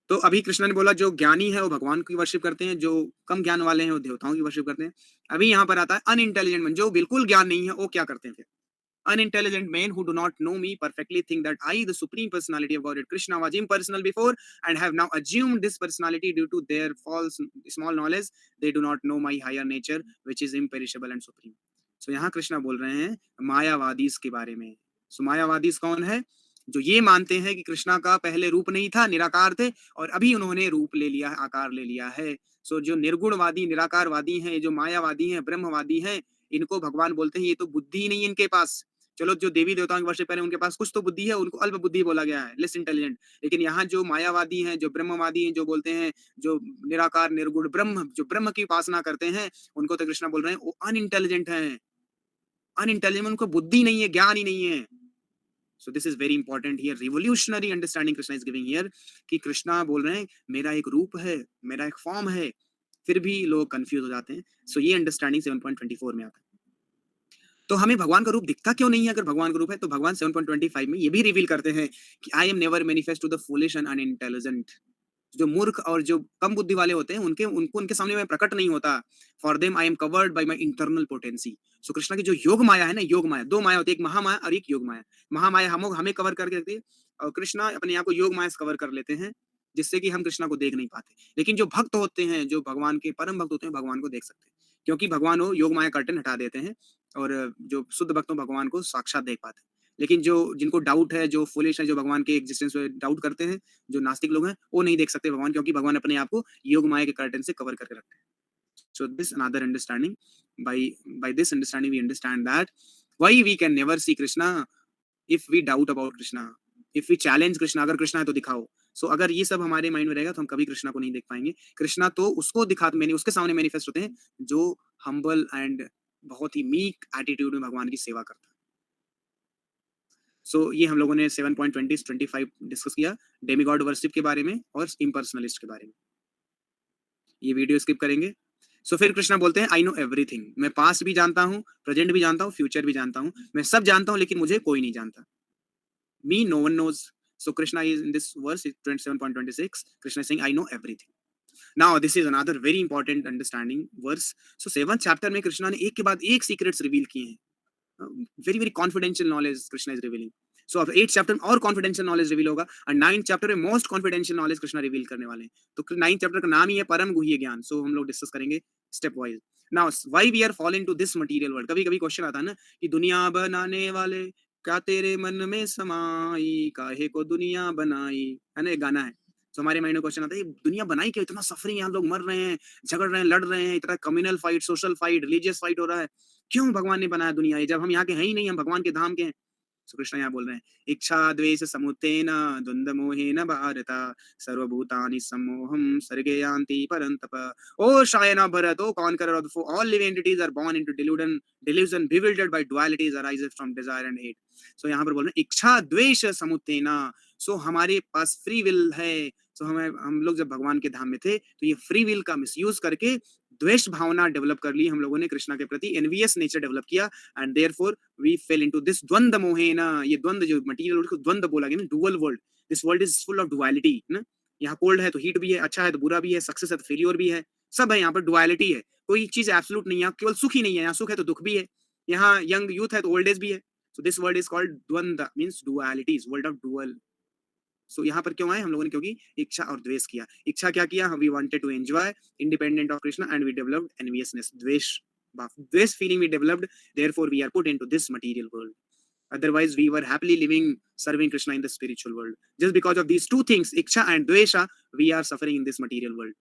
तो अभी कृष्ण ने बोला जो ज्ञानी है वो भगवान की वर्शिप करते हैं, जो कम ज्ञान वाले हैं वो देवताओं की वर्शिप करते हैं. अभी यहाँ पर आता है अनइंटेलिजेंट मैन, जो बिल्कुल ज्ञान नहीं है वो क्या करते हैं फिर? Unintelligent men who do not know me perfectly think that I, the Supreme Personality of Godhead, Krishna, was impersonal before and have now assumed this personality due to their false small knowledge. They do not know my higher nature, which is imperishable and supreme. So यहाँ कृष्णा बोल रहे हैं मायावादीस के बारे में. So मायावादीस कौन है? जो ये मानते हैं कि कृष्णा का पहले रूप नहीं था, निराकार थे, और अभी उन्होंने रूप ले लिया है, आकार ले लिया है. सो जो निर्गुणवादी, निराकारवादी हैं, जो मायावादी हैं, ब्रह्मवादी हैं, इनको भगवान बोलते हैं ये तो बुद्धि ही नहीं है इनके पास. चलो जो देवी देवताओं की वर्शिप करें उनके पास कुछ तो बुद्धि है, उनको अल्प बुद्धि बोला गया है, लेस इंटेलिजेंट. लेकिन यहाँ जो मायावादी हैं, जो ब्रह्मवादी हैं, जो बोलते हैं जो निराकार निर्गुण ब्रह्म, जो ब्रह्म की उपासना करते हैं, उनको तो कृष्ण बोल रहे हैं वो अनइंटेलिजेंट हैं. अनइंटेलिजेंट, उनको बुद्धि नहीं है, ज्ञान ही नहीं है. So this is very important here. Revolutionary understanding Krishna is giving here कि कृष्णा बोल रहे हैं मेरा एक रूप है, मेरा एक फॉर्म है, फिर भी लोग कंफ्यूज हो जाते हैं. So ये अंडरस्टैंडिंग 7.24 में आता है. तो हमें भगवान का रूप दिखता क्यों नहीं है? अगर भगवान का रूप है तो भगवान 7.25 में ये भी रिवील करते हैं कि I am never manifest to the foolish and unintelligent. जो मूर्ख और जो कम बुद्धि वाले होते हैं उनके सामने मैं प्रकट नहीं होता। For them I am covered by my internal potency. So Krishna की जो योग माया है ना, योग माया, दो माया होती है, एक महामाया और एक योग माया। महामाया हम हमें कवर करके रखती है और कृष्णा अपने आप को योग माया से कवर कर लेते हैं, जिससे कि हम कृष्णा को देख नहीं पाते। लेकिन जो भक्त होते हैं, जो भगवान के परम भक्त होते हैं, भगवान को देख सकते हैं, क्योंकि भगवान वो योग माया कर्टन हटा देते हैं और जो शुद्ध भक्त हो भगवान को साक्षात देख पाते हैं। लेकिन जो जिनको डाउट है, जो फुलिश है, जो भगवान के एग्जिस्टेंस पे डाउट करते हैं, जो नास्तिक लोग हैं, वो नहीं देख सकते भगवान, क्योंकि भगवान अपने आप को योग माया के कर्टन से कवर करके रखते हैं। So this another understanding. By this understanding we understand that why we can never see Krishna if we doubt about Krishna, if we challenge Krishna, अगर कृष्णा है तो दिखाओ। सो अगर ये सब हमारे माइंड में रहेगा तो हम कभी कृष्णा को नहीं देख पाएंगे। कृष्णा तो उसको दिखा मैंने उसके सामने मैनिफेस्ट होते हैं जो हम्बल एंड बहुत ही मीक एटीट्यूड में भगवान की सेवा करता है। सो ये हम लोगों ने 7.20-25 डिस्कस किया डेमीगॉड वर्शिप के बारे में और इम्पर्सनलिस्ट के बारे में। ये वीडियो स्किप करेंगे। सो फिर कृष्णा बोलते हैं आई नो एवरीथिंग, मैं पास्ट भी जानता हूँ, प्रेजेंट भी जानता हूँ, फ्यूचर भी जानता हूँ, मैं सब जानता हूँ, लेकिन मुझे कोई नहीं जानता। Me no one knows. So Krishna is in this verse 27.26 Krishna is saying I know everything. Now this is another very important understanding verse. So 7th chapter में कृष्णा ने एक के बाद एक सीक्रेट्स रिवील किए हैं। Very very confidential knowledge Krishna is revealing. So अब 8th chapter में और कॉन्फिडेंशियल नॉलेज रिवील होगा और 9th चैप्टर में most confidential knowledge Krishna reveal करने वाले हैं। तो 9th चैप्टर का नाम ही है परम गुह्य ज्ञान। सो हम लोग डिस्कस करेंगे step wise. Now why we are falling to this material world. कभी कभी क्वेश्चन आता है ना कि दुनिया बनाने वाले क्या तेरे मन में समाई, काहे को दुनिया बनाई, है ना, एक गाना है। तो हमारे माइंड में क्वेश्चन आता है ये दुनिया बनाई क्यों, इतना सफरिंग, यहाँ लोग मर रहे हैं, झगड़ रहे हैं, लड़ रहे हैं, इतना communal fight, social fight, religious fight हो रहा है, क्यों भगवान ने बनाया दुनिया ये, जब हम यहाँ के हैं ही नहीं, हम भगवान के धाम के हैं। सो कृष्ण यहाँ बोल रहे हैं इच्छा द्वेष समुत्थेन द्वंद्व मोहेन भारत सर्वभूतानि सम्मोहम सर्गे यान्ति परन्तप। ओ शायना भरत, ओ conqueror of the four, all living entities are born into delusion bewildered by dualities arises from desire and hate. So यहाँ पर बोल रहे हैं इच्छा द्वेष समुत्थेन। सो हमारे पास फ्री विल है। सो हम लोग जब भगवान के धाम में थे तो ये फ्री विल का मिसयूज करके द्वेष भावना डेवलप कर ली हम लोगों ने, कृष्णा के प्रति एनवियस नेचर डेवलप किया and therefore we fell into this द्वंद्व मोहेना। ये द्वंद्व जो मटेरियल वर्ल्ड को द्वंद्व बोला गया ना, dual world. This world is full of duality ना। यहाँ कोल्ड है तो हीट भी है, अच्छा है तो बुरा भी है, सक्सेस है तो फेलियर भी है, सब है यहाँ पर, डुअलिटी है, कोई चीज एब्सोल्यूट नहीं है। यहाँ केवल सुख ही नहीं है, यहाँ सुख है तो दुख भी है, यहाँ यंग यूथ है तो ओल्ड एज भी है। So this world is called द्वंद्व, means dualities, world of dual. So यहाँ पर क्यों आए हम लोगों ने, क्योंकि इच्छा और द्वेष किया। इच्छा क्या किया, we wanted to enjoy independent of Krishna and we developed enviousness, द्वेष feeling we developed, therefore we are put into this material world. Otherwise we were happily living serving Krishna in the spiritual world. Just because of these two things, iksha and dvesha, we are suffering in this material world.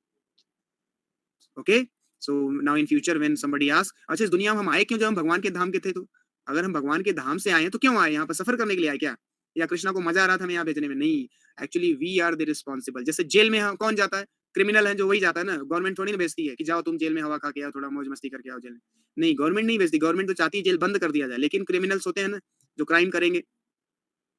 Okay, so now in future when somebody asks अच्छा इस दुनिया में हम आए क्यों, जब हम भगवान के धाम के थे, तो अगर हम भगवान के धाम से आए हैं तो क्यों आए, यहाँ पर सफर करने के लिए आए क्या, या कृष्णा को मजा आ रहा था हमें यहाँ भेजने में, नहीं। Actually we are the responsible. जैसे जेल में कौन जाता है, क्रिमिनल है जो वही जाता है ना, गवर्नमेंट थोड़ी ना भेजती है कि जाओ तुम जेल में हवा खा के आओ, थोड़ा मौज मस्ती करके आओ जेल में। नहीं, गवर्नमेंट नहीं भेजती, गवर्नमेंट तो चाहती है जेल बंद कर दिया जाए, लेकिन क्रिमिनल्स होते हैं ना जो क्राइम करेंगे,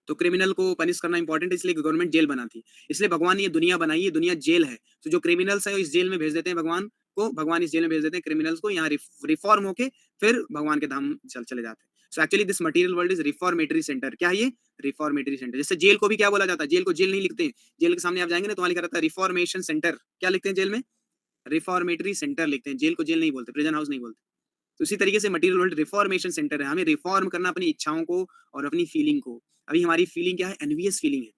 तो क्रिमिनल को पनिश करना इंपॉर्टेंट है, इसलिए गवर्नमेंट जेल बनाती है। इसलिए भगवान ने ये दुनिया बनाई है, दुनिया जेल है। तो जो क्रिमिनल्स है इस जेल में भेज देते हैं भगवान को, भगवान इस जेल में भेज देते हैं क्रिमिनल्स को, यहाँ रिफॉर्म होके फिर भगवान के धाम चले जाते हैं। So actually this material world is reformatory centre. क्या है ये, रिफॉर्मेटरी सेंटर। जैसे जेल को भी क्या बोला जाता है, जेल को जेल नहीं लिखते हैं, जेल के सामने आप जाएंगे ना तो वहाँ लिखा रहता है रिफॉर्मेशन सेंटर। क्या लिखते हैं जेल में, रिफॉर्मेटरी सेंटर लिखते हैं, जेल को जेल नहीं बोलते, प्रिजन हाउस नहीं बोलते। तो इसी तरीके से मटेरियल वर्ल्ड रिफॉर्मेशन सेंटर है, हमें रिफॉर्म करना अपनी इच्छाओं को और अपनी फीलिंग को। अभी हमारी फीलिंग क्या है, एनवियस फीलिंग है।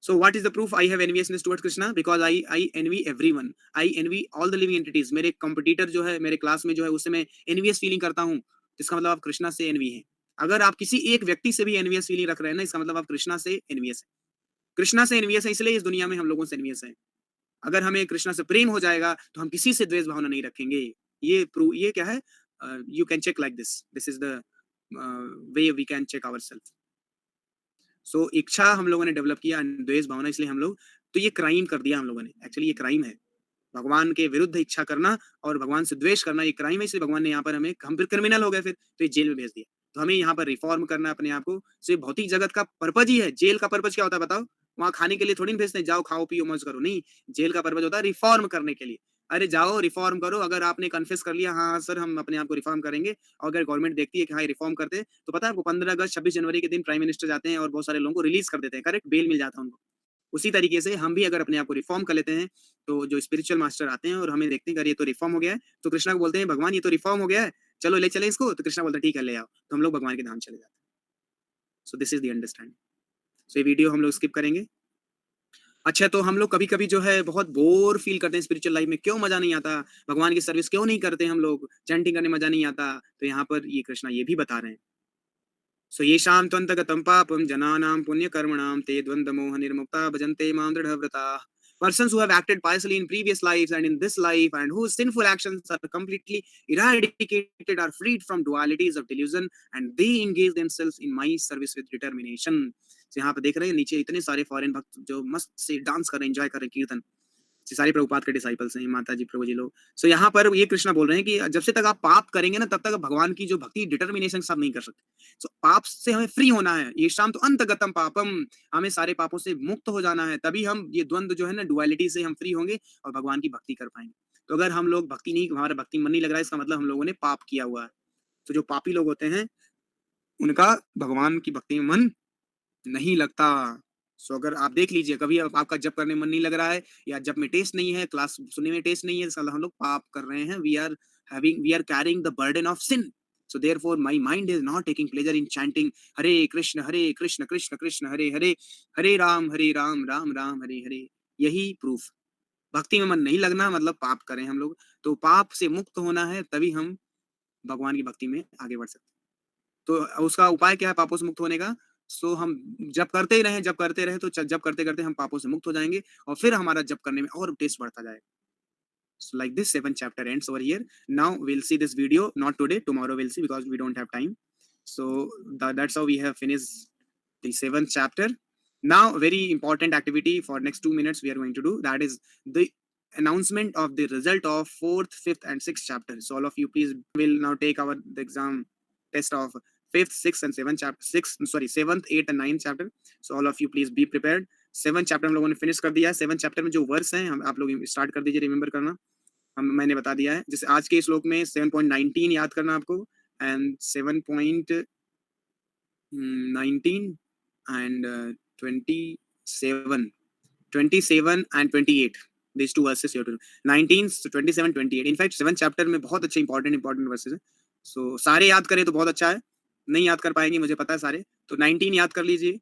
So what is the proof I have enviousness towards Krishna? Because I envy everyone. I envy all the living entities. मेरे कंपटीटर जो है मेरे क्लास में जो है उससे मैं एनवियस फीलिंग करता हूँ, इसका मतलब आप कृष्णा से एनवी हैं। अगर आप किसी एक व्यक्ति से भी एनवियस फीलिंग रख रहे हैं ना, इसका मतलब आप कृष्णा से एनवियस है। कृष्णा से एनवियस है, इसलिए इस दुनिया में हम लोगों से एनवियस है। अगर हमें कृष्णा से प्रेम हो जाएगा तो हम किसी से द्वेष भावना नहीं रखेंगे। ये क्या है, you can check like this, this is the way we can check our self. So इच्छा हम लोगों ने डेवलप किया, द्वेष भावना, इसलिए हम लोग, तो ये क्राइम कर दिया हम लोगों ने। एक्चुअली ये क्राइम है, भगवान के विरुद्ध इच्छा करना और भगवान से द्वेष करना, ये क्राइम है। इसलिए भगवान ने यहाँ पर हम फिर क्रिमिनल हो गए, फिर तो ये जेल में भेज दिया। तो हमें यहाँ पर रिफॉर्म करना अपने आप को। सो भौतिक जगत का पर्पज ही है, जेल का पर्पज क्या होता है बताओ, वहां खाने के लिए थोड़ी ना भेजते हैं, जाओ खाओ पियो मौज करो, नहीं, जेल का पर्पज होता है रिफॉर्म करने के लिए। अरे जाओ रिफॉर्म करो, अगर आपने कन्फेस कर लिया हाँ, हाँ सर हम अपने आप को रिफॉर्म करेंगे और अगर गवर्नमेंट देखती है कि हाँ, ये रिफॉर्म करते हैं, तो पता है आपको 15 अगस्त, 26 जनवरी के दिन प्राइम मिनिस्टर जाते हैं और बहुत सारे लोगों को रिलीज़ कर देते हैं, करेक्ट? बेल मिल जाता है उनको। उसी तरीके से हम भी अगर अपने आप को रिफॉर्म कर लेते हैं, तो जो स्पिरिचुअल मास्टर आते हैं और हमें देखते हैं कि अरे ये तो रिफॉर्म हो गया है, तो कृष्णा को बोलते हैं भगवान ये तो रिफॉर्म हो गया है, चलो ले चलें इसको, तो कृष्णा बोलते हैं ठीक है ले आओ, तो हम लोग भगवान के धाम चले जाते हैं। So this is the understanding. So ये वीडियो हम लोग स्किप करेंगे। अच्छा तो हम लोग कभी-कभी जो है बहुत बोर फ़ील करते हैं स्पिरिचुअल लाइफ़ में, क्यों मज़ा नहीं आता? भगवान की सर्विस क्यों नहीं करते हम लोग? चैंटिंग करने में मज़ा नहीं आता? तो यहाँ पर ये कृष्णा ये भी बता रहे हैं। सो येषां त्वन्तगतं पापं जनानां पुण्यकर्मणां ते द्वन्द्वमोहनिर्मुक्ता भजन्ते मां दृढव्रताः। Persons who have acted piously in previous lives and in this life and whose sinful actions are completely eradicated are freed from dualities of delusion and they engage themselves in my service with determination. So यहाँ पे देख रहे हैं नीचे इतने सारे foreign भक्त जो मस्त से डांस कर रहे हैं, एंजॉय कर रहे हैं कीर्तन। ये सारे प्रभुपाद के डिसाइपल्स हैं, माता जी, प्रभु जी लोग। सो यहाँ पर ये कृष्णा बोल रहे हैं कि जब से तक आप पाप करेंगे ना, तब तक भगवान की जो भक्ति डिटर्मिनेशन से आप नहीं कर सकते। सो पाप से हमें फ्री होना है। ये शाम तो अंतगतम पापम, हमें सारे पापों से मुक्त हो जाना है, तभी हम ये द्वंद्व जो है ना डुअलिटी से हम फ्री होंगे और भगवान की भक्ति कर पाएँगे। तो अगर हम लोग भक्ति नहीं हमारा भक्ति मन नहीं लग रहा है, इसका मतलब हम लोगों ने पाप किया हुआ है। तो जो पापी लोग होते हैं, उनका भगवान की भक्ति में मन नहीं लगता। सो अगर आप देख लीजिए कभी अब आपका जप करने में मन नहीं लग रहा है या जप में टेस्ट नहीं है, क्लास सुनने में टेस्ट नहीं है, इसका मतलब हम लोग पाप कर रहे हैं। We are carrying the burden of sin. So therefore my mind is not taking pleasure in chanting Hare Krishna Krishna Krishna Hare Hare, Hare Ram Ram Ram Hare Hare. यही प्रूफ। भक्ति में मन नहीं लगना मतलब पाप करें हम लोग। तो पाप से मुक्त होना है तभी हम भगवान की भक्ति में आगे बढ़ सकते हैं। तो उसका उपाय क्या है पापों से मुक्त होने का? सो हम जप करते ही रहें, जप करते रहें तो जप करते-करते हम पापों से मुक्त हो जाएँगे और फिर हमारा जप करने में और टेस्ट बढ़ता जाएगा। So like this 7th chapter ends over here. Now we'll see this video, not today, tomorrow we'll see because we don't have time. So that's how we have finished the 7th chapter. Now very important activity for next 2 minutes we are going to do, that is the announcement of the result of 4th, 5th and 6th chapter. So all of you please will now take the exam test of 5th, 6th and 7th chapter, 7th, 8th and 9th chapter. So all of you please be prepared. 7th chapter हम लोगों ने finish कर दिया है। 7th chapter में जो verse हैं हम आप लोग स्टार्ट कर दीजिए रिमेंबर करना। मैंने बता दिया है। जैसे आज के श्लोक में 7.19 याद करना आपको and 7.19 and 27 27 and 28 these two verses you have to 19 27 28 in fact 7th chapter में बहुत अच्छे इंपॉर्टेंट वर्सेस हैं। सो सारे याद करें तो बहुत अच्छा है, नहीं याद कर पाएंगे मुझे पता है सारे। तो 19 याद कर लीजिए,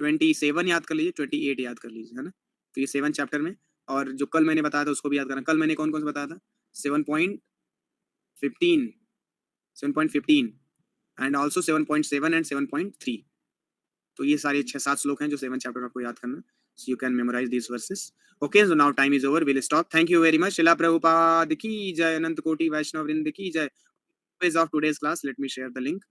27 याद कर लीजिए, 28 याद कर लीजिए, है ना? तो ये 7th चैप्टर में और जो कल मैंने बताया था उसको भी याद करना। कल मैंने कौन-कौन सा बताया था? 7.15 7.15 एंड आल्सो 7.7 एंड 7.3। तो ये सारे 6-7 श्लोक हैं जो 7th चैप्टर में आपको याद करना। So you can memorise these verses. Okay, so now time is over, will stop. Thank you very much. Srila Prabhupada की जय, अनंत कोटि वैष्णव वृंद की जय। Page of today's class, let me share the link.